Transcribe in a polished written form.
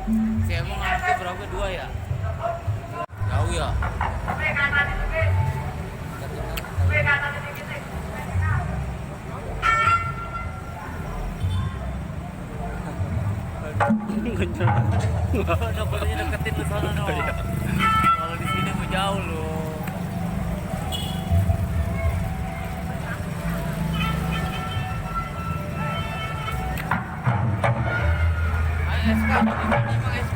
Si emang anaknya berapa, dua ya? Jauh ya? Udah boleh deketin lu sana no. Kalau di sini mau jauh lu. Ayo SK, emang